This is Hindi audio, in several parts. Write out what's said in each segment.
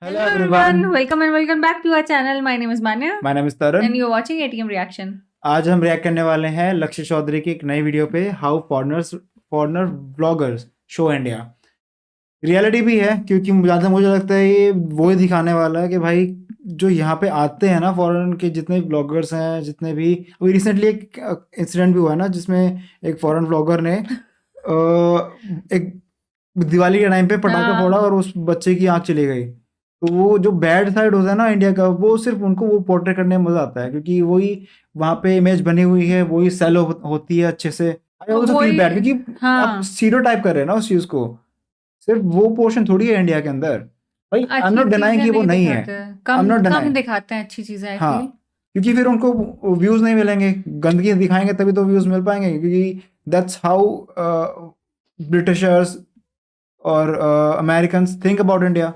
Hello Hello everyone. everyone, welcome back to our channel. My name is Manya My name is Tarun. and you're watching ATM Reaction. आज हम रिएक्ट करने वाले हैं लक्ष्य चौधरी की एक नई वीडियो पे, how foreigner bloggers show India. Reality भी है क्योंकि मुझे लगता है ये वही दिखाने वाला है कि भाई जो यहाँ पे आते हैं ना फॉरेन के जितने भी ब्लॉगर्स हैं, जितने भी अभी रिसेंटली एक इंसिडेंट भी हुआ है ना जिसमें एक फॉरेन ब्लॉगर ने एक दिवाली के टाइम पे पटाखा फोड़ा और उस बच्चे की आंख चली गई। तो वो जो बैड साइड होता है ना इंडिया का, वो सिर्फ उनको वो पोर्ट्रेट करने में मजा आता है क्योंकि वही वहाँ पे इमेज बनी हुई है, वही सेल होती है अच्छे से। आई ऑल्सो फील बैड क्योंकि आप स्टीरियोटाइप कर रहे हैं ना उस चीज को, सिर्फ वो पोर्शन थोड़ी है इंडिया के अंदर। भाई आई एम नॉट डिनाइंग कि वो नहीं है, आई एम नॉट डिनाइंग, दिखाते हैं अच्छी चीजें। हाँ, क्योंकि फिर उनको व्यूज नहीं मिलेंगे, गंदगी दिखाएंगे तभी तो व्यूज मिल पाएंगे, क्योंकि दैट्स हाउ ब्रिटिशर्स और Americans think about India.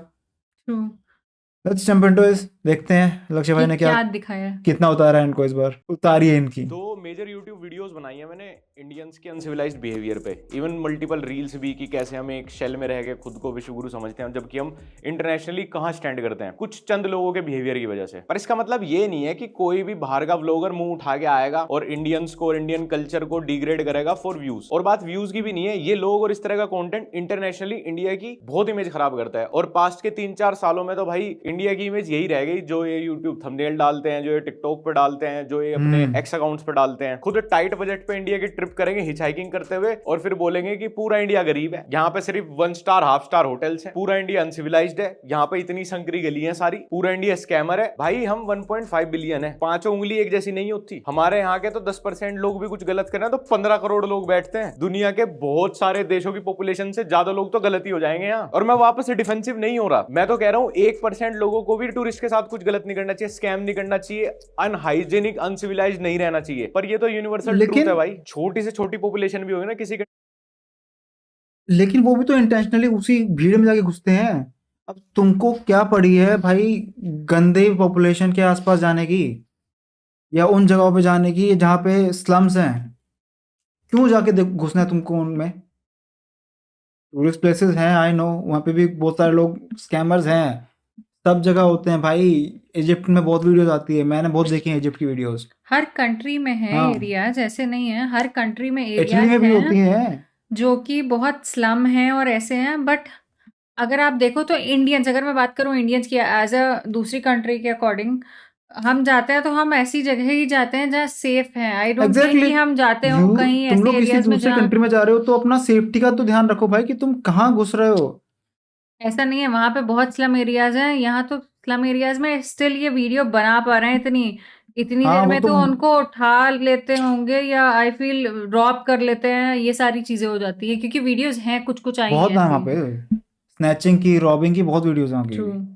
Let's jump into this, देखते हैं लक्ष्य भाई ने क्या दिखाया, कितना उतारा है इनको, इस बार उतारी है इनकी। दो मेजर यूट्यूब वीडियोस बनाई है मैंने इंडियंस के अनसिविलाइज्ड बिहेवियर पे, इवन मल्टीपल रील्स भी कि कैसे हम एक शेल में रह के खुद को विश्वगुरु समझते हैं जबकि हम इंटरनेशनली कहाँ स्टैंड करते हैं कुछ चंद लोगों के बिहेवियर की वजह से। पर इसका मतलब ये नहीं है कि कोई भी बाहर का व्लॉगर मुंह उठा के आएगा और इंडियंस को और इंडियन कल्चर को डिग्रेड करेगा फॉर व्यूज। और बात व्यूज की भी नहीं है, ये लोग और इस तरह का कंटेंट इंटरनेशनली इंडिया की बहुत इमेज खराब करता है। और पास्ट के 3-4 सालों में तो भाई इंडिया की इमेज यही रह गई, जो ये यूट्यूब थंबनेल डालते हैं, जो ये टिकटॉक पे डालते हैं, जो ये अपने एक्स अकाउंट्स पे डालते हैं। खुद टाइट बजट पे इंडिया की ट्रिप करेंगे हिचहाइकिंग करते हुए और फिर बोलेंगे कि पूरा इंडिया गरीब है, यहाँ पे सिर्फ 1 स्टार हाफ स्टार होटल्स हैं, पूरा इंडिया अनसिविलाइज्ड है, यहाँ पे इतनी संकरी गली है सारी, पूरा इंडिया स्कैमर है। भाई हम 1.5 बिलियन है, पांचों उंगली एक जैसी नहीं होती। हमारे यहाँ के तो 10% लोग भी कुछ गलत करें तो 15 करोड़ लोग बैठते हैं। दुनिया के बहुत सारे देशों की पॉपुलेशन से ज्यादा लोग तो गलती हो जाएंगे यहाँ। और मैं वापस से डिफेंसिव नहीं हो रहा, मैं तो कह रहा हूँ 1% लोगों को भी टूरिस्ट के साथ कुछ गलत नहीं करना चाहिए, स्कैम नहीं करना चाहिए, अनहाइजेनिक अनसिविलाइज्ड नहीं रहना चाहिए। पर ये तो यूनिवर्सल ट्रूथ है भाई, छोटी से छोटी पॉपुलेशन भी होगी ना किसी के, लेकिन वो भी तो इंटेंशनली उसी भीड़ में जाके घुसते हैं। अब तुमको क्या पड़ी है भाई गंदे पॉपुलेशन के आसपास जाने की या उन जगहों पे जाने की जहाँ पे स्लम्स हैं? क्यों जाके घुसना है तुमको उनमें? टूरिस्ट प्लेसेस हैं, आई नो, वहाँ पे भी बहुत सारे लोग स्कैमर्स हैं, सब जगह होते हैं भाई। इजिप्ट में बहुत वीडियोस आती है, मैंने बहुत देखी है इजिप्ट की वीडियोस। हर कंट्री में है एरियाज, ऐसे नहीं है, हर कंट्री में इटली एरियाज में भी होती हैं जो कि बहुत स्लम है और ऐसे हैं। बट अगर आप देखो तो इंडियंस, अगर मैं बात करूं इंडियंस की एज अ दूसरी कंट्री के अकॉर्डिंग, हम जाते हैं तो हम ऐसी जगह ही जाते हैं जहाँ सेफ है। आई डोंट थिंक कि हम जाते हो कहीं ऐसे तुम लोग किसी एरियाज में दूसरी कंट्री में जा रहे हो तो अपना सेफ्टी का तो ध्यान रखो भाई कि तुम कहाँ घुस रहे हो। ऐसा नहीं है, वहां पे बहुत स्लम एरियाज हैं, यहाँ तो स्लम एरियाज में स्टिल ये वीडियो बना पा रहे हैं। इतनी देर में तो उनको उठा लेते होंगे या आई फील ड्रॉप कर लेते हैं, ये सारी चीजें हो जाती है क्योंकि वीडियोस हैं कुछ आई बहुत वहाँ पे स्नैचिंग की, रॉबिंग की बहुत वीडियोस आ गई।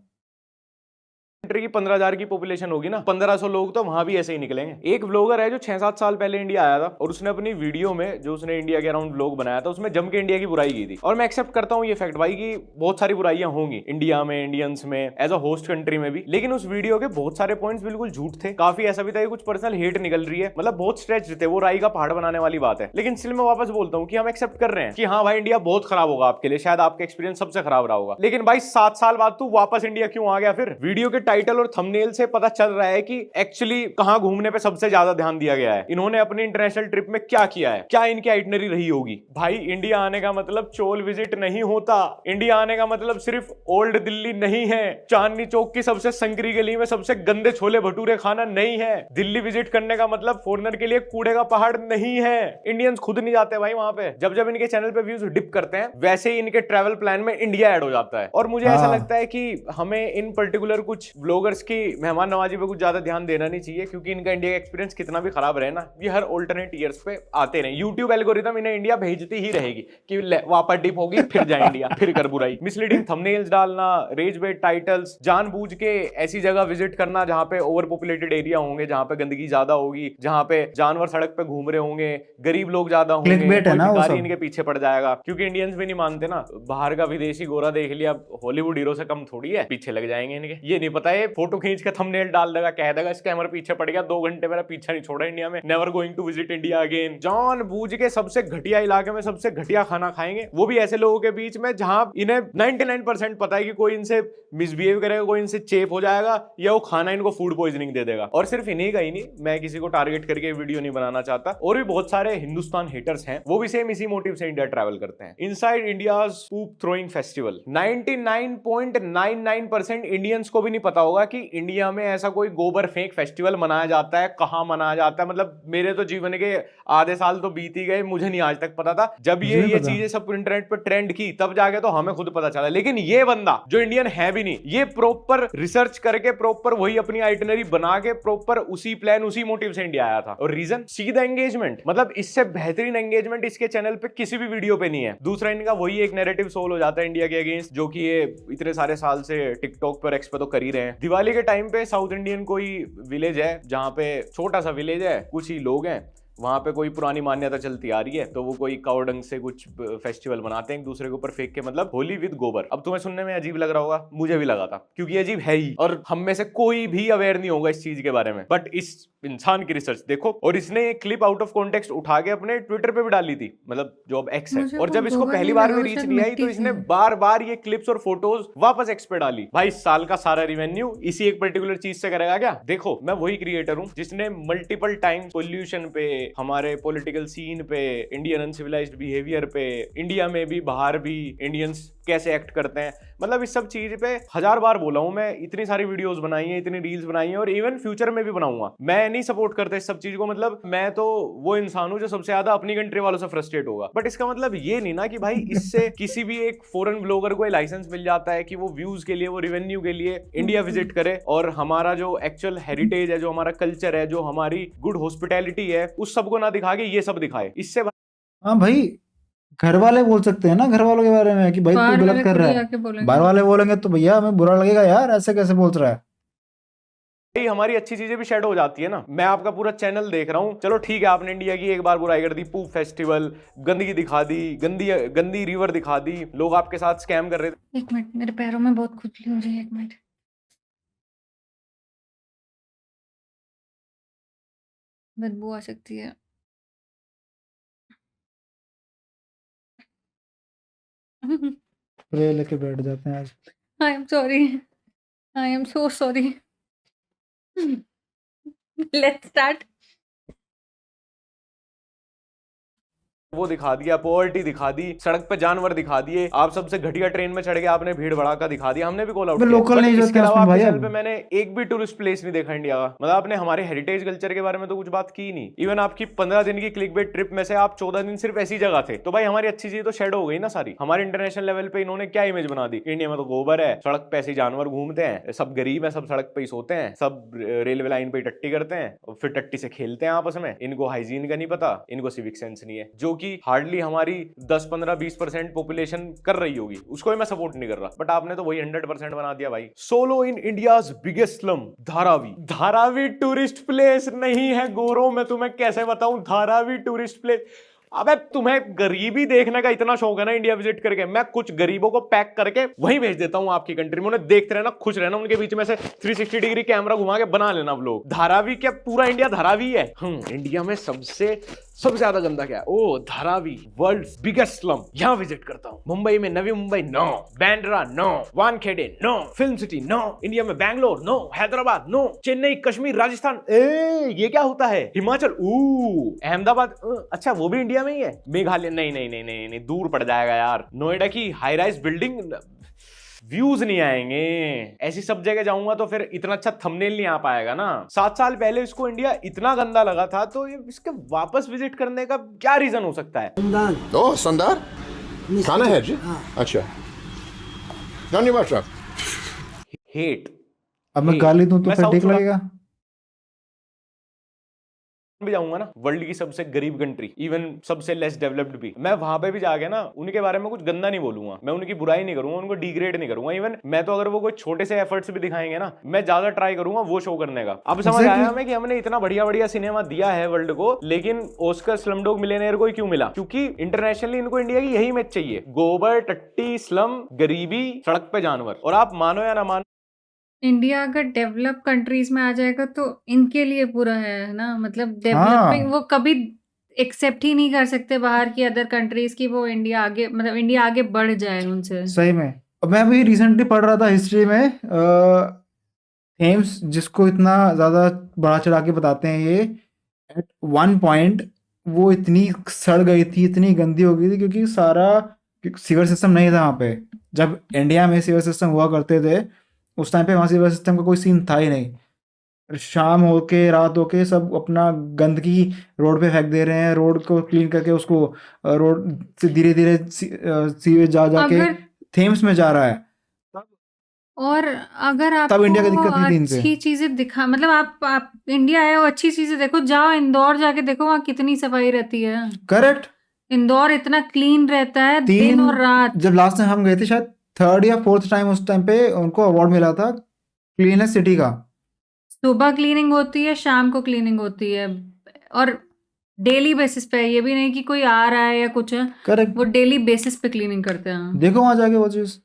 कंट्री की 15,000 की पॉपुलेशन होगी ना, 1500 लोग तो वहां भी ऐसे ही निकलेंगे। एक व्लॉगर है जो 6-7 साल पहले इंडिया आया था और उसने अपनी वीडियो में जो उसने इंडिया के अराउंड व्लॉग बनाया था उसमें जम के इंडिया की बुराई की थी। और मैं एक्सेप्ट करता हूँ ये फैक्ट भाई कि बहुत सारी बुराइयां होंगी इंडिया में, इंडियंस में, एज अ होस्ट कंट्री में भी। लेकिन उस वीडियो के बहुत सारे पॉइंट्स बिल्कुल झूठ थे, काफी ऐसा भी था कि कुछ पर्सनल हेट निकल रही है, मतलब बहुत स्ट्रेच थे, वो राई का पहाड़ बनाने वाली बात है। लेकिन स्टिल मैं वापस बोलता हूँ कि हम एक्सेप्ट कर रहे हैं कि हाँ भाई इंडिया बहुत खराब होगा आपके लिए, शायद आपका एक्सपीरियंस सबसे खराब रहा होगा। लेकिन भाई 7 साल बाद तू वापस इंडिया क्यों आ गया? फिर वीडियो के टाइटल और थंबनेल से पता चल रहा है कि एक्चुअली कहां घूमने पे सबसे ज्यादा ध्यान दिया गया है, इन्होंने अपनी इंटरनेशनल ट्रिप में क्या किया है, क्या इनकी आइटनरी रही होगी। भाई इंडिया आने का मतलब चोल विजिट नहीं होता, इंडिया आने का मतलब सिर्फ ओल्ड दिल्ली नहीं है, चांदनी चौक की सबसे संकरी गली में सबसे गंदे छोले भटूरे खाना नहीं है, दिल्ली विजिट करने का मतलब फॉरेनर के लिए कूड़े का पहाड़ नहीं है। इंडियंस खुद नहीं जाते भाई वहां पे, जब जब इनके चैनल पे व्यूज डिप करते हैं वैसे ही इनके ट्रैवल प्लान में इंडिया ऐड हो जाता है। और मुझे ऐसा लगता है कि हमें इन पर्टिकुलर कुछ ब्लॉगर्स की मेहमान नवाजी पे कुछ ज्यादा ध्यान देना नहीं चाहिए, क्योंकि इनका इंडिया का एक्सपीरियंस कितना भी खराब रहे ना, ये हर ऑल्टरनेट ईयर्स पे आते रहे। यूट्यूब एल्गोरिथम इन्हें इंडिया भेजती ही रहेगी कि वापस डिप होगी फिर जाए इंडिया, फिर कर बुराई। मिसलीडिंग थंबनेल्स डालना, रेज बेट टाइटल्स, जानबूझ के ऐसी जगह विजिट करना जहां पे ओवर पॉपुलेटेड एरिया होंगे, जहां पे गंदगी ज्यादा होगी, जहां पे जानवर सड़क पे घूम रहे होंगे, गरीब लोग ज्यादा होंगे, भिखारी इनके पीछे पड़ जाएगा। क्योंकि इंडियंस भी नहीं मानते ना, बाहर का विदेशी गोरा देख लिया हॉलीवुड हीरो से कम थोड़ी है, पीछे लग जाएंगे इनके। ये नहीं पता रहे, फोटो खींच के थंबनेल डाल देगा, कह देगा स्कैमर पीछे पड़ गया, 2 घंटे मेरा पीछा नहीं छोड़ा इंडिया में, never going to visit India again. जान बूझ के सबसे घटिया इलाके में सबसे घटिया खाना खाएंगे, वो भी ऐसे लोगों के बीच में जहां इन्हें 99% पता है कि कोई इनसे मिसबिहेव करेगा, कोई इनसे चेप हो जाएगा या वो खाना इनको फूड पॉइजनिंग दे देगा। और सिर्फ इन्हीं का ही नहीं, मैं किसी को टारगेट करके वीडियो नहीं बनाना चाहता, और भी बहुत सारे हिंदुस्तान हेटर्स हैं, वो भी सेम इसी मोटिव से इंडिया ट्रैवल करते हैं। इनसाइड इंडियाज पूप थ्रोइंग फेस्टिवल, 99.99% इंडियंस को भी नहीं पता होगा कि इंडिया में ऐसा कोई गोबर फेंक फेस्टिवल मनाया जाता है, कहां मनाया जाता है। मतलब मेरे तो जीवन के आधे साल तो बीत ही गए, मुझे नहीं आज तक पता था। जब ये चीजें सब इंटरनेट पर ट्रेंड की तब जाके तो हमें खुद पता चला। लेकिन ये बंदा जो इंडियन है भी नहीं, ये प्रॉपर रिसर्च करके प्रॉपर वही अपनी आइटिनरी बना के प्रॉपर उसी प्लान उसी मोटिव से इंडिया आया था। और रीजन सीधा एंगेजमेंट, मतलब इससे बेहतरीन एंगेजमेंट इसके चैनल पे किसी भी वीडियो पे नहीं है। दूसरा इनका वही एक नैरेटिव सोल हो जाता है इंडिया के अगेंस्ट, जो कि ये इतने सारे साल से टिकटॉक पर एक्स पे तो कर ही रहे हैं। दिवाली के टाइम पे साउथ इंडियन कोई विलेज है जहां पे छोटा सा विलेज है, कुछ ही लोग हैं, वहां पे कोई पुरानी मान्यता चलती आ रही है, तो वो कोई कावड़ंग से कुछ फेस्टिवल मनाते हैं एक दूसरे के ऊपर फेंक के, मतलब होली विद गोबर। अब तुम्हें सुनने में अजीब लग रहा होगा, मुझे भी लगा था, क्योंकि अजीब है ही, और हम में से कोई भी अवेयर नहीं होगा इस चीज के बारे में। बट इस इंसान की रिसर्च देखो, और इसने एक क्लिप आउट ऑफ कॉन्टेक्स्ट उठा के अपने ट्विटर पे भी डाली थी, मतलब जो अब एक्स है, और जब इसको पहली बार में रीच नहीं आई तो इसने बार बार ये क्लिप्स और फोटोज वापस एक्स पे डाली। भाई साल का सारा रिवेन्यू इसी एक पर्टिकुलर चीज से करेगा क्या? देखो, मैं वही क्रिएटर हूं जिसने मल्टीपल टाइम पोल्यूशन पे, हमारे पॉलिटिकल सीन पे, इंडियन अनसिविलाइज्ड बिहेवियर पे, इंडिया में भी बाहर भी इंडियंस कैसे एक्ट करते हैं, मतलब इस सब चीज पे 1000 बार बोला हूं मैं। इतनी सारी वीडियोस बनाई हैं, इतनी रील्स बनाई हैं, और इवन फ्यूचर में भी बनाऊंगा। मैं नहीं सपोर्ट करता इस सब चीज को, मतलब मैं तो वो इंसान हूं जो सबसे ज्यादा अपनी कंट्री वालों से फ्रस्ट्रेट होगा। बट इसका मतलब ये नहीं ना कि भाई इससे किसी भी एक फॉरेन ब्लॉगर को लाइसेंस मिल जाता है कि वो व्यूज के लिए, वो रेवेन्यू के लिए इंडिया विजिट करे, और हमारा जो एक्चुअल हेरिटेज है, जो हमारा कल्चर है, जो हमारी गुड हॉस्पिटैलिटी है, उस सबको ना दिखा के ये सब दिखाए। इससे हाँ भाई, घर वाले बोल सकते हैं ना घर वालों के बारे में कि भाई तू गलत कर रहा है, बाहर वाले बोलेंगे तो भैया हमें बुरा लगेगा, यार ऐसे कैसे बोल रहा है। हमारी अच्छी चीजें भी शेड हो जाती है ना। मैं आपका पूरा चैनल देख रहा हूँ, चलो ठीक है, आपने इंडिया की एक बार बुराई कर दी, पूप फेस्टिवल, गंदगी दिखा दी, गंदी रिवर दिखा दी, लोग आपके साथ स्कैम कर रहे थे। एक मिनट, मेरे पैरों में बहुत खुजली हो रही है, एक मिनट। बदबू आ सकती है। प्रे लेके बैठ जाते हैं आज। I am sorry, I am so sorry. Let's start. वो दिखा दिया, पॉवर्टी दिखा दी, सड़क पे जानवर दिखा दिए, आप सबसे घटिया ट्रेन में चढ़ के आपने भीड़ भड़ाका दिखा दिया, हमने भी कॉल आउट किया। लोकल नहीं इसके अलावा आपके भाई, चैनल पे मैंने एक भी टूरिस्ट प्लेस नहीं देखा इंडिया का। मतलब आपने हमारे हेरिटेज कल्चर के बारे में तो कुछ बात की नहीं। इवन आपकी 15 दिन की क्लिकबेट ट्रिप में से आप 14 दिन सिर्फ ऐसी जगह थे, तो भाई हमारी अच्छी चीज तो शेड हो गई ना सारी। हमारे इंटरनेशनल लेवल पे इन्होंने क्या इमेज बना दी, इंडिया में तो गोबर है, सड़क पे ऐसे जानवर घूमते हैं, सब गरीब है, सब सड़क पे ही सोते हैं, सब रेलवे लाइन पे टट्टी करते हैं, और फिर टट्टी से खेलते हैं आपस में, इनको हाइजीन का नहीं पता, इनको सिविक सेंस नहीं है, जो कि हार्डली हमारी 10-15-20% पॉपुलेशन कर रही होगी, उसको मैं सपोर्ट नहीं कर रहा। बट आपने तो वही 100% बना दिया भाई। Solo in India's biggest slum, Dharavi. Dharavi tourist place नहीं है गोरो, मैं तुम्हें कैसे बताऊं धारावी टूरिस्ट प्लेस। अबे तुम्हें गरीबी देखने का इतना शौक है ना इंडिया विजिट करके, मैं कुछ गरीबों को पैक करके वहीं भेज देता हूं आपकी कंट्री में, उन्हें देखते रहना, खुश रहना, उनके बीच में से 360 डिग्री कैमरा घुमा के बना लेना व्लॉग। धारावी क्या पूरा इंडिया धारावी है? इंडिया में सबसे ज्यादा गंदा क्या है? Oh Dharavi, world biggest slum, यहां विजिट करता हूं। मुंबई में Navi Mumbai no, Bandra no, Wankhede no, film city no, India में बैंगलोर नो, हैदराबाद नो, चेन्नई, कश्मीर, राजस्थान, ये क्या होता है, हिमाचल, अहमदाबाद, अच्छा वो भी इंडिया में ही है, मेघालय, नहीं, दूर पड़ जाएगा यार, नोएडा की हाई राइज बिल्डिंग, व्यूज नहीं आएंगे। ऐसी सब जगह जाऊंगा तो फिर इतना अच्छा थंबनेल नहीं आ पाएगा ना। 7 साल पहले इसको इंडिया इतना गंदा लगा था, तो ये इसके वापस विजिट करने का क्या रीजन हो सकता है? ओह संदार खाना है जी, अच्छा धन्यवाद साहब। हेट, अब मैं गाली दूं तो फिर ठीक लगेगा? भी जाऊंगा ना, वर्ल्ड की सबसे गरीब कंट्री, इवन सबसे लेस डेवलप्ड भी, मैं वहां पे भी जाके ना उनके बारे में कुछ गंदा नहीं बोलूंगा, मैं उनकी बुराई नहीं करूंगा, उनको डिग्रेड नहीं करूंगा। इवन मैं तो अगर वो कोई छोटे से एफर्ट्स भी दिखाएंगे ना, मैं ज्यादा ट्राई करूंगा वो शो करने का। अब समझ आया हमें कि हमने इतना बढ़िया सिनेमा दिया है वर्ल्ड को, लेकिन ऑस्कर स्लमडॉग मिलियनेयर को क्यों मिला? क्योंकि इंटरनेशनली इनको इंडिया की यही इमेज चाहिए, गोबर, टट्टी, स्लम, गरीबी, सड़क पे जानवर। और आप मानो या ना मानो, इंडिया अगर डेवलप कंट्रीज में आ जाएगा तो इनके लिए पूरा है ना, मतलब हाँ डेवलपिंग वो कभी एक्सेप्ट ही नहीं कर सकते बाहर की अदर कंट्रीज की वो इंडिया आगे, मतलब इंडिया आगे बढ़ जाए उनसे। सही में। अब मैं अभी रिसेंटली पढ़ रहा था हिस्ट्री में, थेम्स जिसको इतना ज़्यादा बढ़ा चढ़ा के बताते हैं ये, एट वन पॉइंट वो इतनी सड़ गई थी, इतनी गंदी हो गई थी, क्योंकि सारा सीवर सिस्टम नहीं था वहाँ पे। जब इंडिया में सीवर सिस्टम हुआ करते थे उस टाइम पे वहाँ सीवर सिस्टम का कोई सीन था ही नहीं। शाम होके रात होके सब अपना गंदगी रोड पे फेंक दे रहे हैं, रोड को क्लीन करके उसको रोड से धीरे धीरे सीवेज जा जाके अगर थेम्स में जा रहा है। और अगर तब इंडिया की आपको दिक्कत नहीं थी इनसे। अच्छी चीजें दिखा, मतलब आप इंडिया आए हो अच्छी चीजें देखो, जाओ इंदौर जाके देखो वहाँ कितनी सफाई रहती है। करेक्ट। इंदौर इतना क्लीन रहता है दिन तीन और रात। जब लास्ट टाइम हम गए थे, शायद थर्ड या फोर्थ टाइम उस टाइम पे उनको अवार्ड मिला था क्लीनेस्ट सिटी का। सुबह क्लीनिंग होती है, शाम को क्लीनिंग होती है, और डेली बेसिस पे है, ये भी नहीं कि कोई आ रहा है या कुछ है, करेक्ट। वो डेली बेसिस पे क्लीनिंग करते हैं। देखो वहां जाके वो चीज।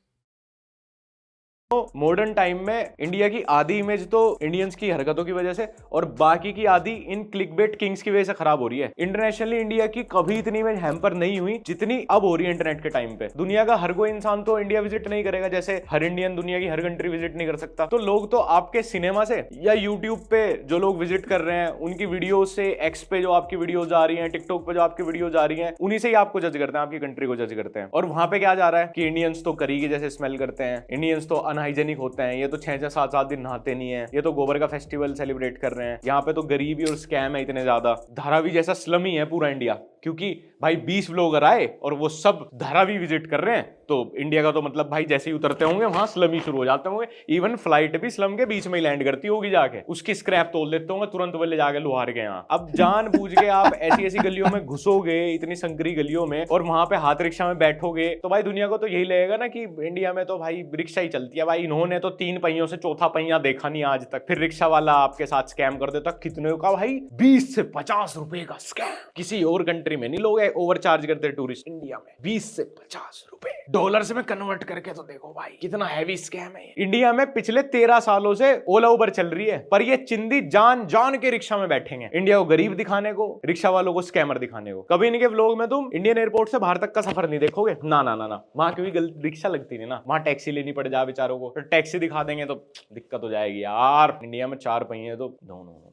मॉडर्न टाइम में इंडिया की आधी इमेज तो इंडियंस की हरकतों की वजह से और बाकी की आधी इन क्लिकबेट किंग्स की वजह से खराब हो रही है। इंटरनेशनली इंडिया की कभी इतनी इमेज हैम्पर नहीं हुई जितनी अब हो रही है इंटरनेट के टाइम पे। दुनिया का हर कोई इंसान तो इंडिया विजिट नहीं करेगा, जैसे हर इंडियन दुनिया की हर कंट्री विजिट नहीं कर सकता। तो लोग तो आपके सिनेमा से या यूट्यूब पे जो लोग विजिट कर रहे हैं उनकी वीडियो से, एक्स पे जो आपकी वीडियोज आ रही है, टिकटॉक पे जो आपकी वीडियोज आ रही है, उन्हीं से ही आपको जज करते हैं, आपकी कंट्री को जज करते हैं। और वहां पे क्या जा रहा है कि इंडियंस तो करी के जैसे स्मेल करते हैं, इंडियंस तो अनहाइजेनिक होते हैं, ये तो 6-6, 7-7 दिन नहाते नहीं है, ये तो गोबर का फेस्टिवल सेलिब्रेट कर रहे हैं। यहाँ पे तो गरीबी और स्कैम है इतने ज्यादा। धारावी जैसा स्लम ही है पूरा इंडिया, क्योंकि भाई 20 व्लॉगर आए और वो सब धारावी विजिट कर रहे हैं, तो इंडिया का तो मतलब भाई जैसे ही उतरते होंगे वहां स्लम ही शुरू हो जाते होंगे। इवन फ्लाइट भी स्लम के बीच में ही लैंड करती होगी, जाके उसकी स्क्रैप तोड़ देते होंगे तुरंत, वो ले जाके लुहार के यहाँ। अब जान बूझ के आप ऐसी ऐसी गलियों में घुसोगे, इतनी संकरी गलियों में, और वहां पे हाथ रिक्शा में बैठोगे, तो भाई दुनिया को तो यही लगेगा ना कि इंडिया में तो भाई रिक्शा ही चलती है। भाई इन्होंने तो 3 पहियों से चौथा पहिया देखा नहीं आज तक। फिर रिक्शा वाला आपके साथ स्कैम कर देता, कितने का भाई 20 से 50 रुपए का स्कैम। किसी और कंट्री में नहीं लोग ओवरचार्ज करते टूरिस्ट, इंडिया में 20 से 50 रुपए डॉलर्स में कन्वर्ट करके तो देखो भाई कितना हैवी स्कैम है। इंडिया में पिछले 13 सालों से ओला उबर चल रही है, पर ये चिंदी जान जान के रिक्शा में बैठेंगे, इंडिया को गरीब दिखाने को, रिक्शा वालों को स्कैमर दिखाने को। कभी इनके व्लॉग में तुम इंडियन एयरपोर्ट से बाहर तक का सफर नहीं देखोगे, ना ना ना ना। वहां क्योंकि रिक्शा लगती नहीं ना, वहां टैक्सी लेनी पड़ जाए बेचारों को, फिर टैक्सी दिखा देंगे तो दिक्कत हो जाएगी यार। इंडिया में 4 पहिए तो नो।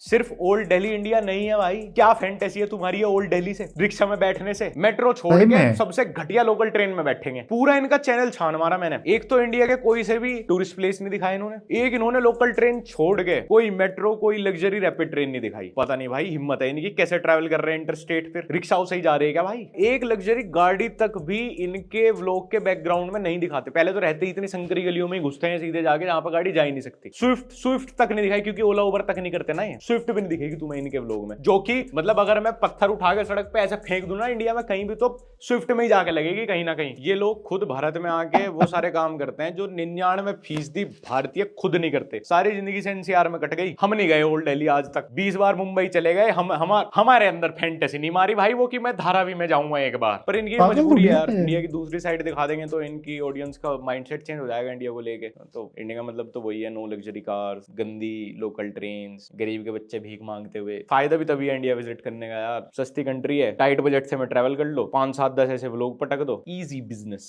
सिर्फ ओल्ड दिल्ली इंडिया नहीं है भाई, क्या फैंटेसी है तुम्हारी ये ओल्ड दिल्ली से, रिक्शा में बैठने से। मेट्रो छोड़ के सबसे घटिया लोकल ट्रेन में बैठेंगे। पूरा इनका चैनल छान मारा मैंने। एक तो इंडिया के कोई से भी टूरिस्ट प्लेस नहीं दिखाया इन्होंने, एक इन्होंने लोकल ट्रेन छोड़ के कोई मेट्रो, कोई लग्जरी रैपिड ट्रेन नहीं दिखाई। पता नहीं भाई हिम्मत है इनकी, कैसे ट्रैवल कर रहे हैं इंटरस्टेट, फिर रिक्शा से ही जा रहे हैं क्या भाई। एक लग्जरी गाड़ी तक भी इनके व्लॉग के बैकग्राउंड में नहीं दिखाते। पहले तो रहते इतनी संकरी गलियों में घुसते हैं सीधे जाके जहां पर गाड़ी जा ही नहीं सकती। स्विफ्ट तक नहीं दिखाई, क्योंकि ओला उबर तक नहीं करते ना, स्विफ्ट भी नहीं दिखेगी तुम्हें इनके व्लॉग में। जो कि मतलब अगर मैं पत्थर उठा के सड़क पे ऐसे फेंक दूं ना इंडिया में कहीं भी, तो स्विफ्ट में ही जाके लगेगी कहीं ना कहीं। ये लोग खुद भारत में आके वो सारे काम करते हैं जो 99% भारतीय खुद नहीं करते। सारी जिंदगी से एनसीआर में कट गई। हम नहीं गए ओल्ड दिल्ली आज तक, 20 बार मुंबई चले गए। हमारे अंदर फैंटेसी नहीं मारी भाई वो कि मैं धारावी में जाऊंगा एक बार। पर इनकी मजबूरी है यार, इंडिया की दूसरी साइड दिखा देंगे तो इनकी ऑडियंस का माइंडसेट चेंज हो जाएगा इंडिया को लेके। तो इंडिया का मतलब तो वही है, नो लग्जरी कार्स, गंदी लोकल ट्रेन, गरीब के बच्चे भीख मांगते हुए। फायदा भी तभी है इंडिया विजिट करने का यार, सस्ती कंट्री है, टाइट बजट से मैं ट्रैवल कर लो, 5, 7, 10 ऐसे व्लॉग पटक दो, easy business.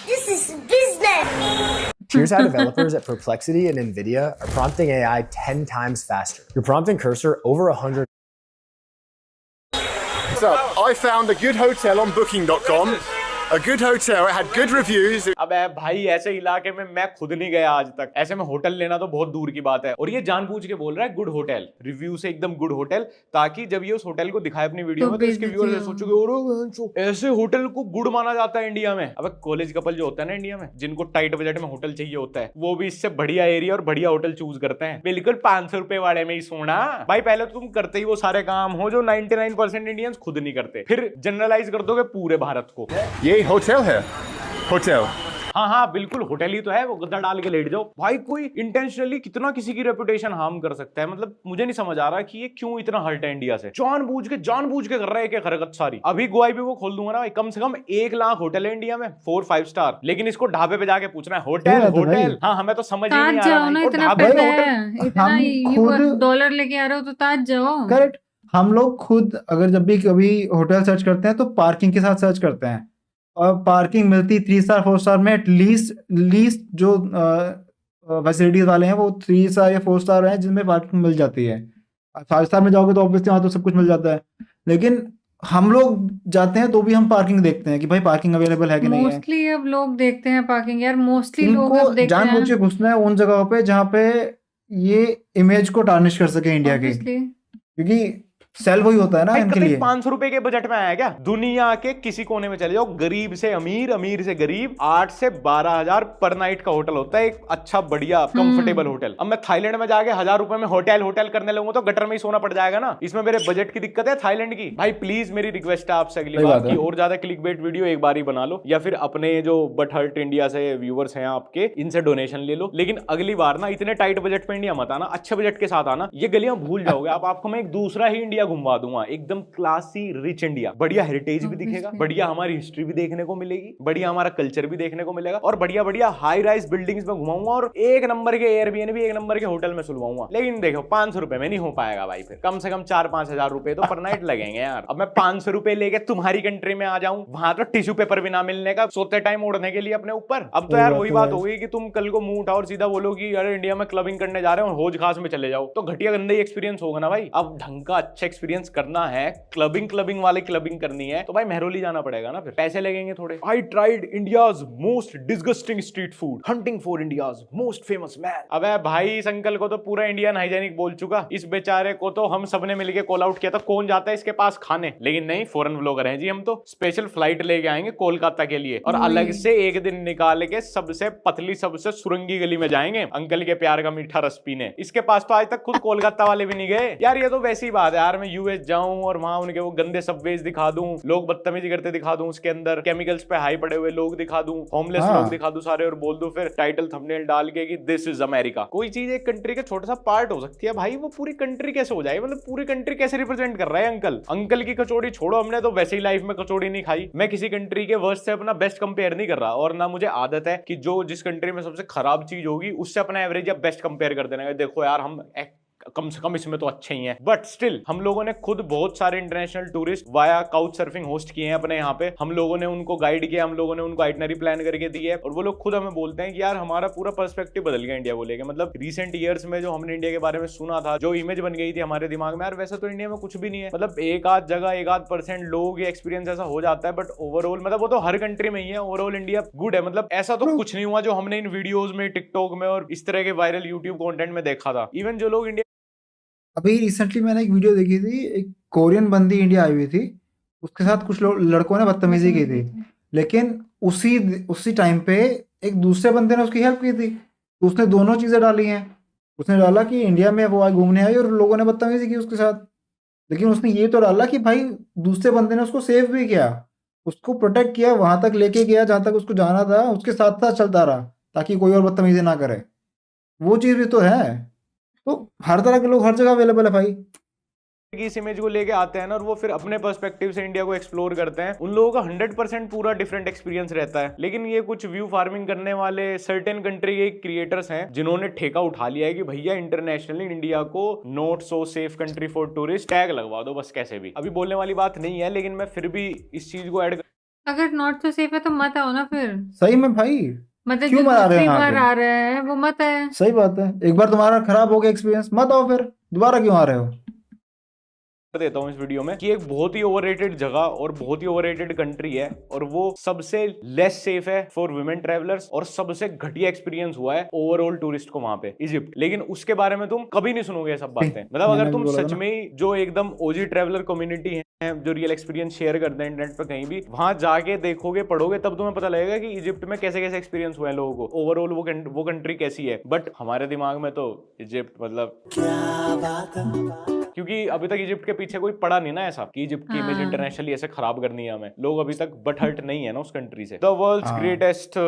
Here's how developers at Perplexity and NVIDIA are prompting AI 10 times faster. You're prompting Cursor over 100. So I found a good hotel on Booking.com. A good hotel. It had good reviews. अबे भाई ऐसे इलाके में मैं खुद नहीं गया आज तक, ऐसे में होटल लेना तो बहुत दूर की बात है। और ये जानबूझ के बोल रहा है गुड होटल, रिव्यू से एकदम गुड होटल, ताकि जब ये उस होटल को दिखाए अपनी वीडियो में तो इसके व्यूअर्स सोचोगे ऐसे होटल को गुड माना जाता है इंडिया में। अब कॉलेज कपल जो होता है ना इंडिया में, जिनको टाइट बजट में होटल चाहिए होता है, वो भी इससे बढ़िया एरिया और बढ़िया होटल चूज करते हैं, बिल्कुल 500 रुपए वाले में ही सोना। भाई पहले तो तुम करते ही वो सारे काम हो जो 99% इंडियंस खुद नहीं करते, फिर जनरलाइज कर दोगे पूरे भारत को। ये होटल है, होटल हाँ हाँ बिल्कुल, होटल ही तो है वो, गद्दा डाल के लेट जाओ भाई। कोई इंटेंशनली कितना किसी की रेपुटेशन हार्म कर सकता है, मतलब मुझे नहीं समझ आ रहा कि ये क्यों इतना हर्ट है इंडिया से। जानबूझ के कर रहा है एक हरकत सारी। अभी गोवा भी वो खोल दूंगा ना भाई, कम से कम 1 लाख होटल है इंडिया में 4-5 स्टार, लेकिन इसको ढाबे पे जाके पूछना है होटल होटल। हाँ हमें तो समझ ही नहीं आ रहा भाई। इतना ढाबे पैसा पे है, इतना हम खुद डॉलर लेके आ रहे हो तो ताज जाओ। करेक्ट, हम लोग खुद अगर जब भी कभी होटल सर्च करते हैं तो पार्किंग के साथ सर्च करते हैं, और पार्किंग मिलती 3 स्टार 4 स्टार में लीस्ट जो फैसिलिटीज वाले हैं वो 3 स्टार या 4 स्टार हैं जिनमें पार्किंग मिल जाती है। 5 स्टार में जाओगे तो ऑब्वियसली वहाँ तो सब कुछ मिल जाता है, लेकिन हम लोग जाते हैं तो भी हम पार्किंग देखते हैं कि भाई पार्किंग अवेलेबल है कि नहीं है। मोस्टली अब लोग देखते हैं पार्किंग यार, मोस्टली लोग अब इनको देखते जानबूझ हैं के घुसना है उन जगहों पे जहाँ पे ये इमेज को टार्निश कर सके इंडिया की, obviously। क्योंकि सेल वही होता है ना भाई इनके कभी लिए। 500 रुपए के बजट में आया क्या? दुनिया के किसी कोने में चले जाओ, गरीब से अमीर, अमीर से गरीब, 8 से 12,000 पर नाइट का होटल होता है, एक अच्छा बढ़िया कंफर्टेबल होटल। अब मैं थाईलैंड में जाके 1000 रुपए में होटल करने लगूंगा तो गटर में ही सोना पड़ जाएगा ना। इसमें मेरे बजट की दिक्कत है थाईलैंड की। भाई प्लीज मेरी रिक्वेस्ट है आपसे अगली बार की और ज्यादा क्लिक बेट वीडियो एक बार ही बना लो, या फिर अपने जो बट हर्ट इंडिया से व्यूअर्स हैं आपके, इनसे डोनेशन ले लो। लेकिन अगली बार ना इतने टाइट बजट पे इंडिया मत आना, अच्छे बजट के साथ आना। ये गलियां भूल जाओगे आप, आपको मैं एक दूसरा ही इंडिया घुमा दूंगा, एकदम क्लासी रिच इंडिया। बढ़िया हेरिटेज भी दिखेगा, बढ़िया हमारी हिस्ट्री भी देखने को मिलेगी, बढ़िया हमारा कल्चर भी देखने को मिलेगा, और बढ़िया बढ़िया हाई राइज बिल्डिंग्स में घुमाऊंगा, और एक नंबर के एयरबीएनबी, एक नंबर के होटल में सुलवाऊंगा। लेकिन देखो 500 रुपए में नहीं हो पाएगा भाई, फिर कम से कम 4-5 हजार रुपए तो पर नाइट लगेंगे यार। अब मैं 500 रुपए लेके तुम्हारी कंट्री में आ जाऊं, वहां तो टिश्यू पेपर भी ना मिलने का, सोते टाइम ओढ़ने के लिए अपने ऊपर। अब तो यार वही बात हो गई कि तुम कल को मुंह उठाओ और सीधा बोलो कि अरे इंडिया में क्लबिंग करने जा रहे हो और होज खास में चले जाओ, तो घटिया गंदा ही एक्सपीरियंस होगा ना भाई। अब ढंग का अच्छा एक्सपीरियंस करना है, क्लबिंग वाले क्लबिंग करनी है, तो भाई मेहरौली जाना पड़ेगा ना, फिर पैसे लगेंगे थोड़े। I tried India's most disgusting street food, hunting for India's most famous man. अबे भाई इस अंकल को तो पूरा इंडियन हाइजेनिक बोल चुका, इस बेचारे को तो हम सबने मिलके कॉल आउट किया था, कौन जाता है इसके पास खाने। लेकिन नहीं, फॉरेन व्लॉगर हैं जी हम, तो स्पेशल फ्लाइट लेके आएंगे कोलकाता के लिए, और अलग से एक दिन निकाल के सबसे पतली सबसे सुरंगी गली में जाएंगे अंकल के प्यार का मीठा रस पीने। इसके पास तो आज तक खुद कोलकाता वाले भी नहीं गए यार। ये तो वैसी बात है यार, मैं यूएस जाऊं और वहां उनके वो गंदे सबवेज दिखा दूं, लोग बदतमीजी करते दिखा दूं, उसके अंदर केमिकल्स पे हाई पड़े हुए लोग दिखा दूं, होमलेस लोग दिखा दूं सारे, और बोल दूं फिर टाइटल थंबनेल डाल के कि दिस इज अमेरिका। कोई चीज एक कंट्री का छोटा सा पार्ट हो सकती है भाई, वो पूरी कंट्री कैसे हो जाए? मतलब पूरी कंट्री कैसे रिप्रेजेंट कर रहा है अंकल? अंकल की कचौड़ी छोड़ो, हमने तो वैसे ही लाइफ में कचौड़ी नहीं खाई। मैं किसी कंट्री के वर्स्ट से अपना बेस्ट कंपेयर नहीं कर रहा, और ना मुझे आदत है कि जो जिस कंट्री में सबसे खराब चीज होगी उससे अपना एवरेज या बेस्ट कंपेयर कर देना। देखो यार हम कम से कम इसमें तो अच्छे ही हैं, बट स्टिल हम लोगों ने खुद बहुत सारे international tourist via couch surfing host किए हैं अपने यहाँ पे। हम लोगों ने उनको गाइड किया, हम लोगों ने उनको आइटनरी प्लान करके दी है, और वो लोग खुद हमें बोलते हैं कि यार हमारा पूरा पर्सपेक्टिव बदल गया इंडिया को लेकर। मतलब रिसेंट ईयर्स में जो हमने इंडिया के बारे में सुना था, जो इमेज बन गई थी हमारे दिमाग में, यार वैसा तो इंडिया में कुछ भी नहीं है। मतलब एक आध जगह 1-8% लोग ये एक्सपीरियंस ऐसा हो जाता है, बट ओवरऑल मतलब वो तो हर कंट्री में ही है, ओवरऑल इंडिया गुड है। मतलब ऐसा तो कुछ नहीं हुआ जो हमने इन वीडियोज में, टिकटॉक में और इस तरह के वायरल यूट्यूब कंटेंट में देखा था। इवन जो लोग इंडिया, अभी रिसेंटली मैंने एक वीडियो देखी थी, एक कोरियन बंदी इंडिया आई हुई थी, उसके साथ कुछ लड़कों ने बदतमीजी की थी, लेकिन उसी टाइम पे एक दूसरे बंदे ने उसकी हेल्प की थी, तो उसने दोनों चीज़ें डाली हैं। उसने डाला कि इंडिया में वो आज घूमने आई और लोगों ने बदतमीजी की उसके साथ, लेकिन उसने ये तो डाला कि भाई दूसरे बंदे ने उसको सेव भी किया, उसको प्रोटेक्ट किया, वहां तक लेके गया जहां तक उसको जाना था, उसके साथ साथ चलता रहा ताकि कोई और बदतमीजी ना करे। वो चीज़ भी तो है। तो हर तरह के लोग हर जगह अवेलेबल है भाई। की इस इमेज को लेके आते हैं ना, और वो फिर अपने पर्सपेक्टिव से इंडिया को एक्सप्लोर करते हैं, उन लोगों का 100% पूरा डिफरेंट एक्सपीरियंस रहता है। लेकिन ये कुछ व्यू फार्मिंग करने वाले सर्टेन कंट्री के क्रिएटर्स हैं जिन्होंने ठेका उठा लिया है कि भैया इंटरनेशनली इंडिया को not so safe country for tourist tag लगवा दो बस कैसे भी। अभी बोलने वाली बात नहीं है, लेकिन मैं फिर भी इस चीज को ऐड, अगर नॉट तो सेफ है तो मत आओ ना फिर। सही में भाई, मतलब क्यों जो मना रहे दूसरी हो यहाँ बार पे? आ रहे हैं वो मत है। सही बात है, एक बार तुम्हारा खराब हो गया एक्सपीरियंस, मत आओ फिर, दोबारा क्यों आ रहे हो? देता हूं इस वीडियो में कि एक बहुत ही ओवररेटेड जगह और बहुत ही ओवररेटेड कंट्री है, और वो सबसे लेस सेफ है फॉर वुमेन ट्रैवलर्स, और सबसे घटिया एक्सपीरियंस हुआ है ओवरऑल टूरिस्ट को वहां पे, इजिप्ट। लेकिन उसके बारे में तुम कभी नहीं सुनोगे ये सब बातें। मतलब अगर तुम सच में ही जो एकदम ओजी ट्रैवलर कम्युनिटी है, जो रियल एक्सपीरियंस शेयर करते हैं इंटरनेट पे कहीं भी, वहां जाके देखोगे, पढ़ोगे, तब तुम्हें पता लगेगा कि इजिप्ट में कैसे कैसे एक्सपीरियंस हुआ है लोगों को, ओवरऑल वो कंट्री कैसी है। बट हमारे दिमाग में तो इजिप्ट मतलब क्या बात है। क्योंकि अभी तक इजिप्ट के पीछे कोई पड़ा नहीं ना ऐसा कि इजिप्ट की इमेज हाँ। इंटरनेशनली ऐसे खराब करनी है हमें। लोग अभी तक बट हर्ट नहीं है ना उस कंट्री से। The world's greatest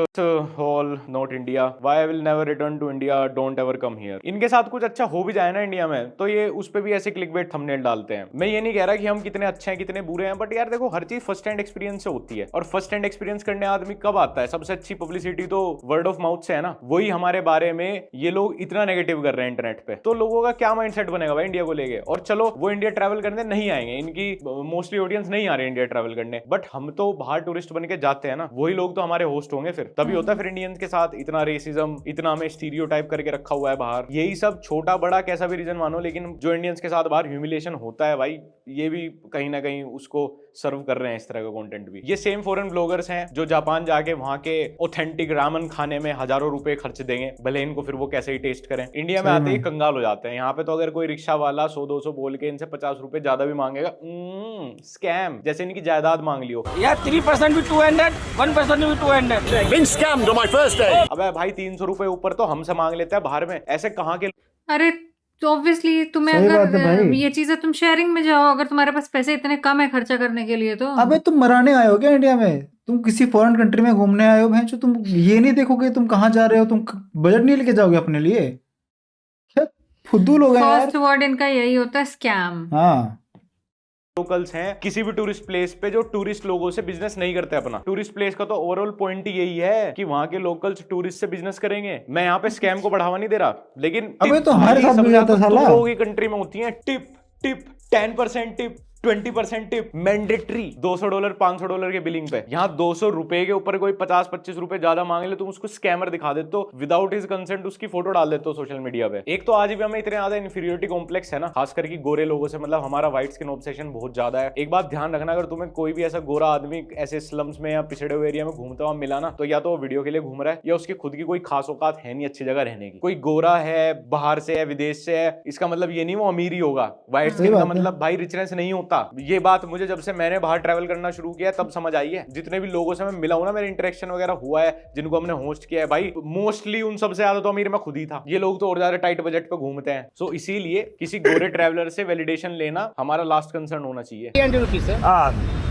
hall not India, why I will never return to India, don't ever come here. इनके साथ कुछ अच्छा हो भी जाए ना इंडिया में तो ये उस पे भी ऐसे क्लिकबेट थंबनेल डालते हैं। मैं ये नहीं कह रहा कि हम कितने अच्छे हैं कितने बुरे हैं, बट यार देखो हर चीज फर्स्ट हैंड एक्सपीरियंस से होती है, और फर्स्ट हैंड एक्सपीरियंस करने आदमी कब आता है? सबसे अच्छी पब्लिसिटी तो वर्ड ऑफ माउथ से है ना। वही हमारे बारे में ये लोग इतना नेगेटिव कर रहे हैं इंटरनेट पे, तो लोगों का क्या माइंडसेट बनेगा भाई इंडिया को लेके? और चलो वो इंडिया ट्रैवल करने नहीं आएंगे, इनकी मोस्टली ऑडियंस नहीं आ रही इंडिया ट्रैवल करने, बट हम तो बाहर टूरिस्ट बन के जाते हैं ना, वही लोग तो हमारे होस्ट होंगे फिर। तभी होता है फिर इंडियंस के साथ इतना रेसिज्म, इतना हमें स्टीरियोटाइप करके रखा हुआ है बाहर। यही सब छोटा बड़ा कैसा भी रीजन मानो, लेकिन जो इंडियंस के साथ बाहर ह्यूमिलेशन होता है भाई, ये भी कहीं ना कहीं उसको सर्व कर रहे हैं इस तरह का कंटेंट भी। ये सेम फॉरेन ब्लॉगर्स हैं जो जापान जाके वहां के ऑथेंटिक रामन खाने में हजारों रुपए खर्च देंगे, भले इनको फिर वो कैसे ही टेस्ट करें। इंडिया में आते ही कंगाल हो जाते हैं। यहाँ पे तो अगर कोई रिक्शा वाला 100-200 बोल के इनसे 50 रुपए ज्यादा भी मांगेगा, स्कैम, जैसे इनकी जायदाद मांग लियो। Yeah, 3% भी 200, 1% भी 200. Being scammed on my first day. अबे भाई 300 रुपए ऊपर तो हमसे मांग लेते हैं बाहर में, ऐसे कहाँ के। अरे तो ऑब्वियसली तुम्हें सही बात है अगर भाई। ये चीजें तुम शेयरिंग में जाओ, अगर तुम्हारे पास पैसे इतने कम है खर्चा करने के लिए तो अबे तुम मराने आए हो क्या इंडिया में? तुम किसी फॉरेन कंट्री में घूमने आए हो भैंचो, तुम ये नहीं देखोगे तुम कहाँ जा रहे हो? तुम बजट नहीं लेके जाओगे अपने लिए? क्या फुद्दू लोग हैं यार। फर्स्ट वर्ड इनका यही होता है, स्कैम। हाँ लोकल्स हैं किसी भी टूरिस्ट प्लेस पे जो टूरिस्ट लोगों से बिजनेस नहीं करते अपना। टूरिस्ट प्लेस का तो ओवरऑल पॉइंट ही यही है कि वहां के लोकल्स टूरिस्ट से बिजनेस करेंगे। मैं यहाँ पे स्कैम को बढ़ावा नहीं दे रहा, लेकिन अबे tip तो हमारे भाई साथ भी समझा होता तो है तुम साला। लोगों की कंट्री में होती है tip tip 10% tip, 20% tip mandatory. $200 $500 के बिलिंग पे, यहाँ 200 रुपए के ऊपर कोई 50-25 रुपए ज्यादा मांग ले, तुम उसको स्कैमर दिखा देते हो, विदाउट हिज कंसेंट उसकी फोटो डाल देते हो सोशल मीडिया पे। एक तो आज भी हमें इतने ज्यादा इंफीरियोरिटी कॉम्प्लेक्स है ना, खास करके गोरे लोगों से, मतलब हमारा व्हाइट स्किन ऑब्सेशन बहुत ज्यादा है। एक बात ध्यान रखना, अगर तुम्हें कोई भी ऐसा गोरा आदमी ऐसे स्लम्स में या पिछड़े हुए एरिया में घूमता हुआ मिला ना, तो या तो वीडियो के लिए घूम रहा है या उसकी खुद की कोई खास औकात है नहीं अच्छी जगह रहने की। कोई गोरा है, बाहर से है, विदेश से है, इसका मतलब ये नहीं वो अमीर ही होगा। व्हाइट स्किन का मतलब भाई रिचनेस नहीं होता। ये बात मुझे जब से मैंने बाहर ट्रैवल करना शुरू किया तब समझ आई है। जितने भी लोगों से मैं मिला हूं ना, मेरे इंटरेक्शन वगैरह हुआ है, जिनको हमने होस्ट किया है भाई, मोस्टली उन सबसे ज्यादा तो अमीर मैं खुद ही था। ये लोग तो और ज्यादा टाइट बजट पे घूमते हैं। सो इसीलिए किसी गोरे ट्रैवलर से वैलिडेशन लेना हमारा लास्ट कंसर्न होना चाहिए। 300 rupees, sir.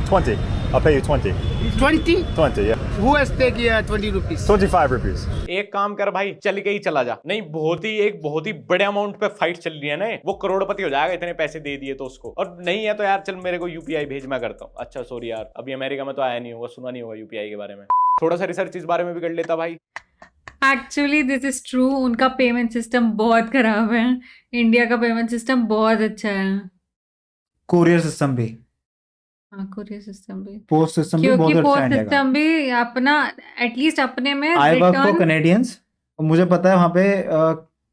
20. I'll pay you 20. 20? 20, yeah. Who has take 20 rupees? 25 rupees. एक काम कर भाई, चल के ही चला जा। नहीं एक बहुत ही बड़े अमाउंट पे फाइट चल रही है ना, वो करोड़पति हो जाएगा इतने पैसे दे दिए तो उसको। और नहीं है तो यार चल मेरे को यूपीआई भेज, मैं करता हूँ। अच्छा सॉरी यार, अभी अमेरिका में तो आया नहीं होगा, सुना नहीं होगा यूपीआई के बारे में। थोड़ा सा रिसर्च इस बारे में भी कर लेता भाई। एक्चुअली दिस इज ट्रू, उनका पेमेंट सिस्टम बहुत खराब है। इंडिया का पेमेंट सिस्टम बहुत अच्छा है। कोरियर सिस्टम भी, हाँ, कोरियर सिस्टम भी, पोस्ट सिस्टम भी क्योंकि बहुत अच्छा पोस्ट है इंडिया का। सिस्टम भी अपना एटलीस्ट अपने में I work for return. Canadians, मुझे पता है वहाँ पे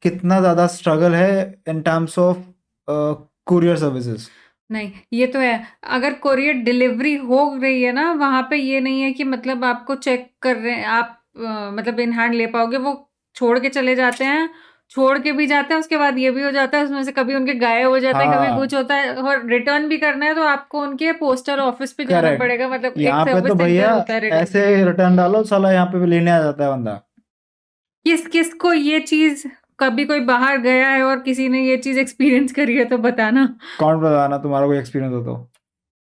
कितना ज़्यादा स्ट्रगल है in terms of courier services. नहीं, ये तो है, अगर कोरियर डिलीवरी हो रही है ना वहाँ पे, ये नहीं है कि मतलब आपको चेक कर रहे हैं आप, मतलब इन हैंड ले पाओगे। वो छोड़ के चले जाते हैं, छोड़ के भी जाते हैं, उसके बाद ये भी हो जाता है उसमें से कभी उनके गायब हो जाता है, हाँ। कभी कुछ होता है, और रिटर्न भी करना है तो आपको उनके पोस्टल ऑफिस पे जाना Correct. पड़ेगा। मतलब एक यहाँ पे सर्विस तो सेंटर भैया होता है रिटर्न। ऐसे रिटर्न डालो साला, यहाँ पे लेने आ जाता है बंदा। किस को ये चीज, कभी कोई बाहर गया है और किसी ने ये चीज एक्सपीरियंस करी है तो बताना। कौन बताना तुम्हारा कोई एक्सपीरियंस हो तो।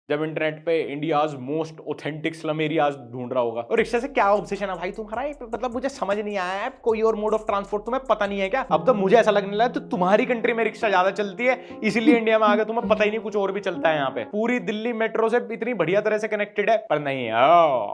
जब इंटरनेट पे India's most authentic slum areas ढूंढ रहा होगा, और रिक्शा से क्या ऑब्सेशन है भाई तुम्हारा? मतलब मुझे समझ नहीं आया है, कोई और मोड ऑफ ट्रांसपोर्ट तुम्हें पता नहीं है क्या? अब तो मुझे ऐसा लगने लगा तो तुम्हारी कंट्री में रिक्शा ज्यादा चलती है, इसीलिए इंडिया में आगे तुम्हें पता ही नहीं कुछ और भी चलता है यहाँ पे। पूरी दिल्ली मेट्रो से इतनी बढ़िया तरह से कनेक्टेड है, पर नहीं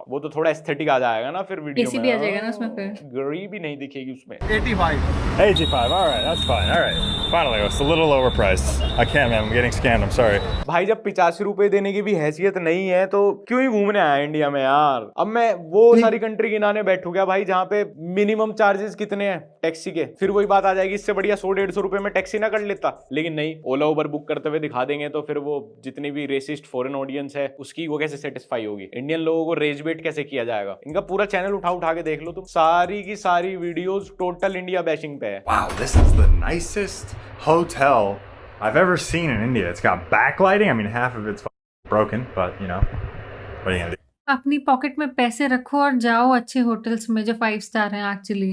वो तो थोड़ा एस्थेटिक आ जाएगा ना फिर वीडियो एसी में। भी आ जाएगा ना उसमें फिर। गरीबी नहीं दिखेगी उसमें। 85. 85. All right, that's fine. All right. Finally, it's a little overpriced. I can't, man. I'm getting scammed. I'm sorry. भाई जब 85 रुपए देने की भी हैसियत नहीं है तो क्यों ही घूमने आया इंडिया में यार? अब मैं वो सारी कंट्री गिनाने बैठू क्या भाई जहाँ पे मिनिमम चार्जेस कितने हैं टैक्सी के? फिर वही बात आ जाएगी, इससे बढ़िया 100-150 रुपए में टैक्सी ना कर लेता। लेकिन नहीं, ओला उबर बुक करते हुए दिखा देंगे तो फिर वो जितनी भी रेसिस्ट फॉरेन ऑडियंस है उसकी वो कैसे सेटिस्फाई होगी? इंडियन लोगों को रेज बेट कैसे किया जाएगा? इनका पूरा चैनल उठा के देख लो तुम, सारी की सारी वीडियोस टोटल इंडिया बैशिंग पे है। Wow, this is the nicest hotel I've ever seen in India. It's got backlighting. I mean, half of it's broken, but you know, what are you gonna do? अपनी पॉकेट में पैसे रखो और जाओ अच्छे होटल्स में जो 5 स्टार हैं। एक्चुअली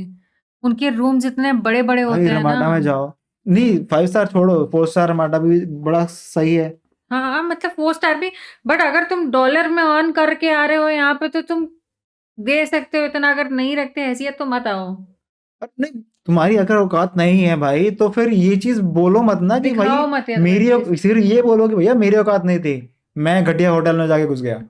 उनके रूम्स इतने बड़े बड़े होते भाई हैं रमाडा में ना। जाओ, नहीं 5 स्टार छोड़ो, 4 स्टार माटा भी बड़ा सही है। हाँ मतलब 4 स्टार भी, बट अगर तुम डॉलर में अर्न करके आ रहे हो यहाँ पे तो तुम दे सकते हो इतना, अगर नहीं रखते हैसियत तो मत आओ। नहीं, तुम्हारी अगर औकात नहीं है भाई तो फिर ये चीज बोलो मत ना कि दिखाओ भाई मत यार मेरी एटलीस्ट। सिर्फ ये बोलो कि भैया मेरी औकात नहीं थी, मैं घटिया होटल में जाके घुस गया।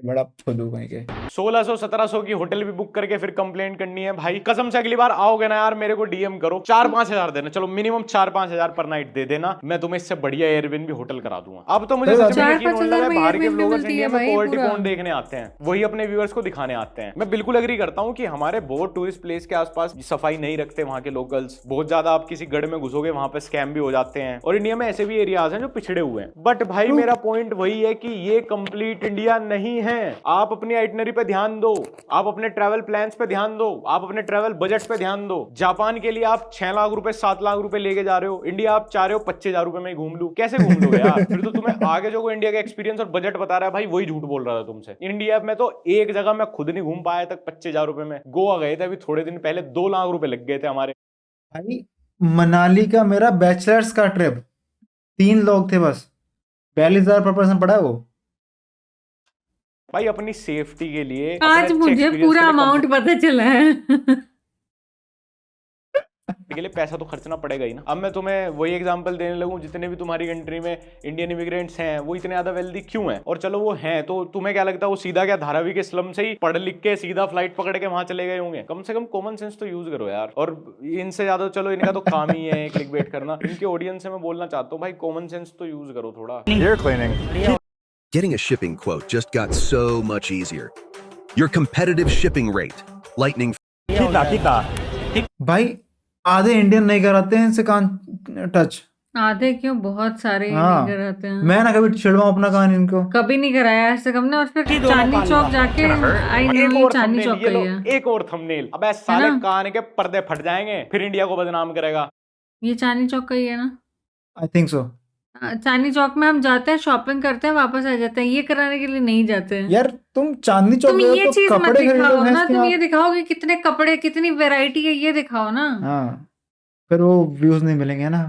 बड़ा फुदू कहीं के। 1600-1700 की होटल भी बुक करके फिर कंप्लेंट करनी है भाई। कसम से अगली बार आओगे ना यार मेरे को डीएम करो, 4-5 हजार देना, चलो मिनिमम 4-5 हजार पर नाइट दे देना, मैं तुम्हें इससे बढ़िया एयरबिनबी होटल करा दूंगा। अब तो मुझे सच में यकीन होने लगा है, बाहर के व्लॉगर्स इंडिया में पॉवर्टी पॉइंट देखने आते हैं, वही अपने व्यूअर्स को दिखाने आते हैं। मैं बिल्कुल एग्री करता हूँ कि हमारे बहुत टूरिस्ट प्लेस के आसपास सफाई नहीं रखते वहां के लोकल्स, बहुत ज्यादा आप किसी गढ़ में घुसोगे वहां पे स्कैम भी हो जाते हैं, और इंडिया में ऐसे भी एरियाज हैं जो पिछड़े हुए हैं। बट भाई मेरा पॉइंट वही है कि ये कंप्लीट इंडिया नहीं है। आप अपनी आइटनरी पे ध्यान दो, आप अपने ट्रैवल प्लान्स पे ध्यान दो, आप अपने ट्रैवल बजट पे ध्यान दो। जापान के लिए आप 6 लाख रुपए 7 लाख रुपए लेके जा रहे हो, इंडिया आप चाह रहे हो 25,000 रुपए में घूम लूं, कैसे घूम लोगे यार? फिर तो तुम्हें आगे जो इंडिया का एक्सपीरियंस और बजट बता रहा है भाई वही झूठ बोल रहा था तुमसे। इंडिया में तो एक जगह मैं खुद नहीं घूम पाया तक 25,000 रुपए में। गोवा गए थे अभी थोड़े दिन पहले, 2 लाख रुपए लग गए थे हमारे। भाई मनाली का मेरा बैचलर्स का ट्रिप 3 लोग थे बस, 42,000 पर पर्सन पड़ा है वो। भाई अपनी सेफ्टी के लिए, आज मुझे पूरा अमाउंट पता चला है। के लिए पैसा तो खर्चना पड़ेगा ही ना। अब मैं तुम्हें वही एग्जांपल देने लगूं, जितने भी तुम्हारी कंट्री में इंडियन इमिग्रेंट्स हैं वो इतने ज्यादा वेल्दी क्यों हैं? और चलो वो हैं तो तुम्हें क्या लगता है वो सीधा क्या धारावी के स्लम से ही पढ़ लिख के सीधा फ्लाइट पकड़ के वहां चले गए होंगे? कम से कम कॉमन सेंस तो यूज करो यार। और इनसे ज्यादा चलो इनका तो काम ही है क्लिकबेट करना, इनके ऑडियंस से मैं बोलना चाहता हूँ भाई कॉमन सेंस तो यूज करो थोड़ा। Ear cleaning. Getting a shipping quote just got so much easier. Your competitive shipping rate. Lightning. भाई आधे इंडियन नहीं कराते हैं इनसे कान टच। आधे क्यों, बहुत सारे हाँ। नहीं कराते हैं। मैं ना कभी छिड़वाऊं अपना कान इनको। कभी नहीं कराया ऐसे हमने, और फिर चांदनी चौक जाके आई नो एक ये और चांदनी thumbnail, चौक ये का लो, ही है। एक और थंबनेल। अबे साले ना? कान के पर्दे फट जाएंगे, फिर इंडिया को बदनाम करेगा। ये चांदनी चौक का ही है ना? I think so. Chandni Chowk में हम जाते हैं, शॉपिंग करते हैं, वापस आ जाते हैं, ये कराने के लिए नहीं जाते हैं। यार तुम चांदनी चौक तुम गए हो ये तो चीज मत कपड़े दिखाओ खरीदो ना, भैंस के तुम आप। ये दिखाओ कि कितने कपड़े, कितनी वैरायटी है, ये दिखाओ ना। हाँ फिर वो व्यूज नहीं मिलेंगे ना।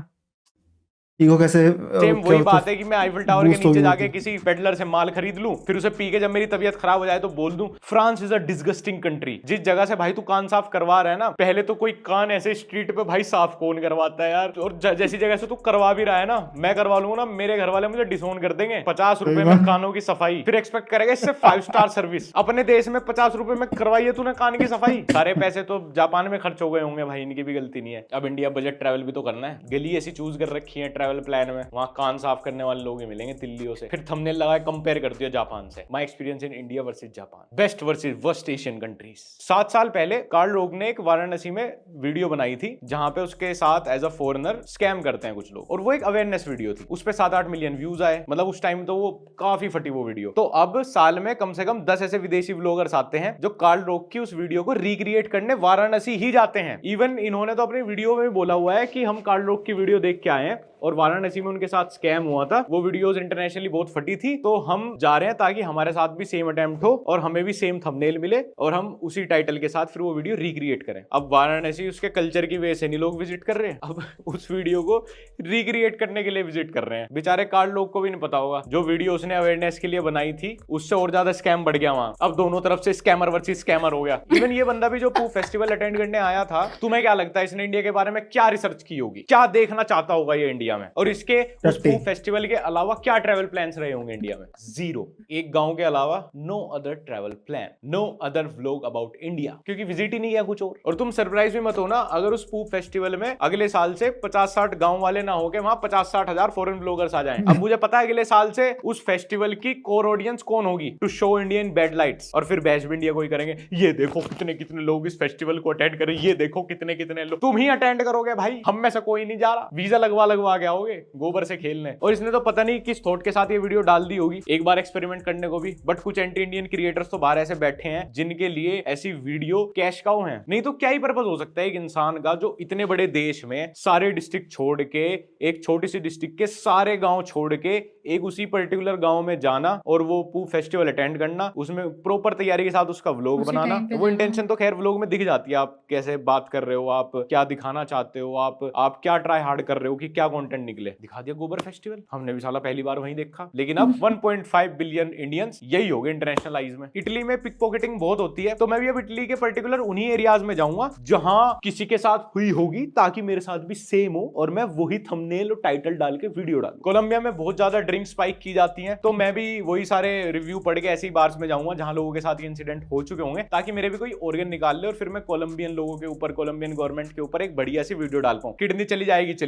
ईगो कैसे सेम वही बात है कि मैं आईफिल टावर के boost नीचे होगी जाके होती। किसी पेडलर से माल खरीद लूं, फिर उसे पी के जब मेरी तबीयत खराब हो जाए तो बोल दूं France is a disgusting country. जिस जगह से भाई तू कान साफ करवा रहा है ना, पहले तो कोई कान ऐसे स्ट्रीट पे भाई साफ कौन करवाता है यार? और जैसी जगह से तू करवा भी रहा है ना, मैं करवा लूंगा ना, मेरे घर वाले मुझे डिसोन कर देंगे। 50 रुपए में कानों की सफाई, फिर एक्सपेक्ट करेगा इससे 5 स्टार सर्विस। अपने देश में 50 रुपए में करवाइए तूने कान की सफाई, सारे पैसे तो जापान में खर्च हो गए होंगे भाई, इनकी भी गलती नहीं है। अब इंडिया बजट ट्रैवल भी तो करना है, गली ऐसी चूज कर रखी है ट्रैवल प्लान में, वहां कान साफ करने वाले लोग ही मिलेंगे दिल्लियों से। फिर थंबनेल लगा के कंपेयर कर दिया जापान से, my experience in India versus Japan, best versus worst Asian countries. 7 साल पहले कार्ल रोग ने एक वाराणसी में वीडियो बनाई थी जहां पे उसके साथ एज अ फॉरेनर स्कैम करते हैं कुछ लोग, और वो एक अवेयरनेस वीडियो थी। उस पे 7-8 मिलियन व्यूज आए, मतलब उस टाइम तो वो काफी फटी वो वीडियो। तो अब साल में कम से कम 10 ऐसे विदेशी व्लॉगर्स आते हैं जो कार्ल रोग की उस वीडियो को रिक्रिएट करने वाराणसी ही जाते हैं। इवन इन्होंने तो अपनी वीडियो में बोला हुआ है कि हम कार्ल रोग की वीडियो देख के आए हैं और वाराणसी में उनके साथ स्कैम हुआ था, वो वीडियोस इंटरनेशनली बहुत फटी थी, तो हम जा रहे हैं ताकि हमारे साथ भी सेम अटेम्प्ट हो और हमें भी सेम थंबनेल मिले और हम उसी टाइटल के साथ फिर वो वीडियो रिक्रिएट करें। अब वाराणसी उसके कल्चर की वजह से नहीं लोग विजिट कर रहे हैं, अब उस वीडियो को रिक्रिएट करने के लिए विजिट कर रहे हैं। बेचारे कार्ड लोग को भी नहीं पता होगा, जो वीडियो उसने अवेयरनेस के लिए बनाई थी उससे और ज्यादा स्कैम बढ़ गया वहां। अब दोनों तरफ से स्कैमर वर्सेस स्कैमर हो गया। इवन ये बंदा भी जो पूफ फेस्टिवल अटेंड करने आया था, तुम्हें क्या लगता है इसने इंडिया के बारे में क्या रिसर्च की होगी, क्या देखना चाहता होगा ये इंडिया में, और इसके उस पूफ फेस्टिवल के अलावा क्या ट्रैवल प्लान्स रहे होंगे इंडिया में? जीरो। एक गांव के अलावा no other travel plan, no other vlog about India, क्योंकि विजिट ही नहीं किया कुछ और तुम सरप्राइज भी मत होना अगर उस पूफ फेस्टिवल में अगले साल से 50-60 गांव वाले ना होके वहां 50-60 हजार फॉरेन व्लॉगर्स आ जाएं। अब मुझे पता है अगले साल से उस फेस्टिवल की कोर ऑडियंस कौन होगी, to show Indian bad lights, और फिर बैश भी इंडिया को ही करेंगे। ये देखो कितने कितने लोग इस फेस्टिवल को अटेंड करें, ये देखो कितने कितने लोग। तुम ही अटेंड करोगे भाई, हम में से कोई नहीं जा रहा, वीजा लगवा लगवा के आओगे गोबर से खेलने। और इसने तो पता नहीं किस थॉट के साथ ये वीडियो डाल दी होगी, एक बार एक्सपेरिमेंट करने को भी। बट कुछ एंटी इंडियन क्रिएटर्स तो बाहर ऐसे बैठे हैं जिनके लिए ऐसी वीडियो कैश काउ है। नहीं तो क्या ही पर्पस हो सकता है एक इंसान का जो इतने बड़े देश में सारे डिस्ट्रिक्ट छोड़ के, एक छोटी सी डिस्ट्रिक्ट के सारे गांव छोड़ के एक उसी पर्टिकुलर गांव में जाना और वो फेस्टिवल अटेंड करना, उसमें प्रॉपर तैयारी के साथ उसका व्लॉग बनाना। वो इंटेंशन तो खैर व्लॉग में दिख जाती है, आप कैसे बात कर रहे हो, आप क्या दिखाना चाहते हो, आप क्या ट्राई हार्ड कर रहे हो कि क्या कंटेंट निकले। दिखा दिया गोबर फेस्टिवल, हमने भी साला पहली बार वहीं देखा। लेकिन अब 1.5 बिलियन इंडियंस यही हो गए इंटरनेशनल आइज में। इटली में पिक पॉकेटिंग बहुत होती है, तो मैं भी अब इटली के पर्टिकुलर उन्हीं एरियाज में जाऊंगा जहां किसी के साथ हुई होगी, ताकि मेरे साथ भी सेम हो और मैं वही थंबनेल और टाइटल डाल के वीडियो डाल। कोलंबिया में बहुत ज्यादा ड्रिंक स्पाइक की जाती है, तो मैं भी वही सारे रिव्यू पढ़ के ऐसी बार्स में जाऊंगा जहां लोगों के साथ इंसिडेंट हो चुके होंगे, ताकि मेरे भी कोई ऑर्गन निकाल ले और फिर मैं कोलंबियन लोगों के ऊपर, कोलंबियन गवर्नमेंट के ऊपर एक बढ़िया सी वीडियो डाल पाऊं। किडनी चली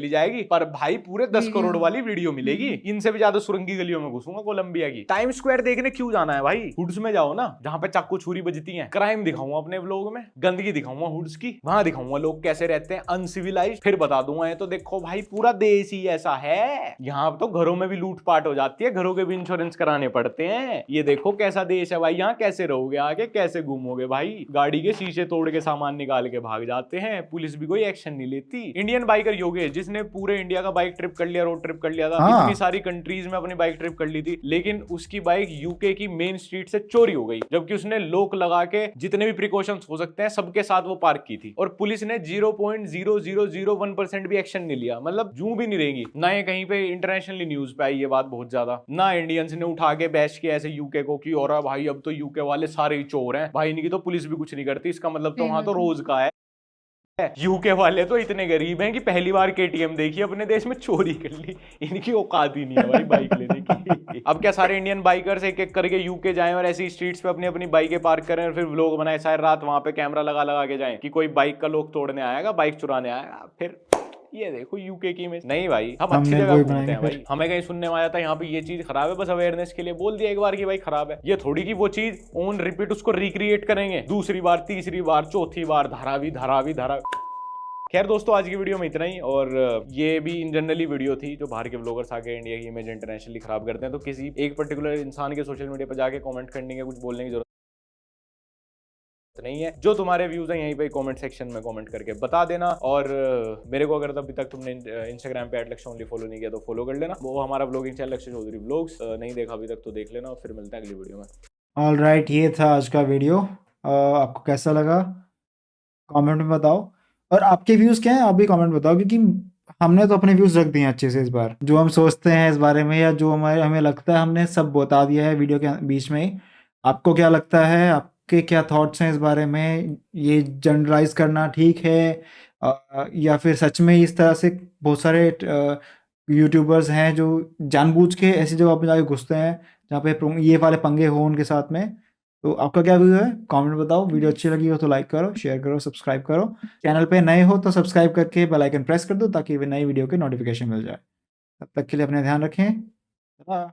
जाएगी, पर भाई पूरे 10 करोड़ वाली वीडियो मिलेगी। इनसे भी ज्यादा सुरंगी गलियों में घुसूंगा कोलंबिया की। टाइम स्क्वायर देखने क्यों जाना है भाई, हुड्स में जाओ ना, जहां पे चाकू छुरी बजती है। क्राइम दिखाऊंगा अपने व्लॉग में, गंदगी दिखाऊंगा हुड्स की, वहां दिखाऊंगा लोग कैसे रहते हैं अनसिविलाइज्ड, फिर बता दूंगा ये तो देखो भाई पूरा देश ही ऐसा है। यहाँ तो घरों में भी लूटपाट हो जाती है, घरों के भी इंश्योरेंस कराने पड़ते हैं। ये देखो कैसा देश है भाई, यहाँ कैसे रहोगे, आगे कैसे घूमोगे भाई, गाड़ी के शीशे तोड़ के सामान निकाल के भाग जाते हैं, पुलिस भी कोई एक्शन नहीं लेती। इंडियन बाइकर योगेश, जिसने पूरे इंडिया का बाइक ट्रिप कर लिया, रोड ट्रिप कर लिया था, इतनी सारी कंट्रीज में अपनी बाइक ट्रिप कर ली थी, लेकिन उसकी बाइक यूके की मेन स्ट्रीट से चोरी हो गई, जबकि उसने लॉक लगा के जितने भी प्रिकॉशंस हो सकते हैं सबके साथ वो पार्क की थी, और पुलिस ने 0.0001% भी एक्शन नहीं लिया। मतलब जूं भी नहीं रहेगी ना, ये कहीं पे इंटरनेशनली न्यूज पे आई ये बात बहुत ज्यादा, ना इंडियंस ने उठा के बैश किया ऐसे यूके को कि और भाई अब तो यूके वाले सारे ही चोर हैं भाई, इनकी तो पुलिस भी कुछ नहीं करती, इसका मतलब तो वहां तो रोज का है। यूके वाले तो इतने गरीब हैं कि पहली बार केटीएम देखी अपने देश में चोरी कर ली, इनकी औकात ही नहीं है भाई बाइक लेने की। अब क्या सारे इंडियन बाइकर्स एक एक करके यूके जाएं और ऐसी स्ट्रीट्स पे अपनी अपनी बाइकें पार्क करें और फिर व्लॉग बनाए सारी रात, वहां पे कैमरा लगा लगा के जाएं कि कोई बाइक का लोग तोड़ने आएगा, बाइक चुराने आएगा, फिर ये देखो यूके की इमेज। नहीं भाई, हम अच्छी जगह घूमते हैं भाई, हमें कहीं सुनने में आया था यहाँ पे ये चीज खराब है, बस अवेयरनेस के लिए बोल दिया एक बार कि भाई खराब है। ये थोड़ी कि वो चीज ऑन रिपीट उसको रिक्रिएट करेंगे दूसरी बार, तीसरी बार, चौथी बार, धारावी। खैर दोस्तों, आज की वीडियो में इतना ही, और ये भी इन जनरली वीडियो थी जो बाहर के व्लॉगर्स आके इंडिया की इमेज इंटरनेशनली खराब करते हैं। तो किसी एक पर्टिकुलर इंसान के सोशल मीडिया पर जाके कमेंट करने के, कुछ बोलने की जरूरत नहीं है। जो तुम्हारे व्यूज हैं यहीं पे कमेंट सेक्शन में कमेंट करके बता देना। और मेरे को अगर अभी तक तुमने इंस्टाग्राम पे @लक्ष्य फॉलो नहीं किया तो फॉलो कर लेना, वो हमारा व्लॉगिंग चैनल लक्ष्य चौधरी व्लॉग्स, नहीं देखा अभी तक तो देख लेना, और फिर मिलते हैं अगली वीडियो में। ऑलराइट, ये था आज का वीडियो। आपको कैसा लगा कमेंट में बताओ, और आपके व्यूज़ क्या हैं आप भी कमेंट बताओ, क्योंकि हमने तो अपने व्यूज़ रख दिए हैं अच्छे से इस बार, जो हम सोचते हैं इस बारे में या जो हमें लगता है हमने सब बता दिया है वीडियो के बीच में ही। आपको क्या लगता है, आपके क्या थॉट्स हैं इस बारे में, ये जनरलाइज करना ठीक है या फिर सच में इस तरह से बहुत सारे यूट्यूबर्स हैं जो जानबूझ के ऐसी जगह पर जाके घुसते हैं जहाँ पे ये वाले पंगे हो उनके साथ में। तो आपका क्या व्यू है कमेंट बताओ। वीडियो अच्छी लगी हो तो लाइक करो, शेयर करो, सब्सक्राइब करो। चैनल पे नए हो तो सब्सक्राइब करके बेल आइकन प्रेस कर दो ताकि नई वीडियो के नोटिफिकेशन मिल जाए। तब तक के लिए अपने ध्यान रखें।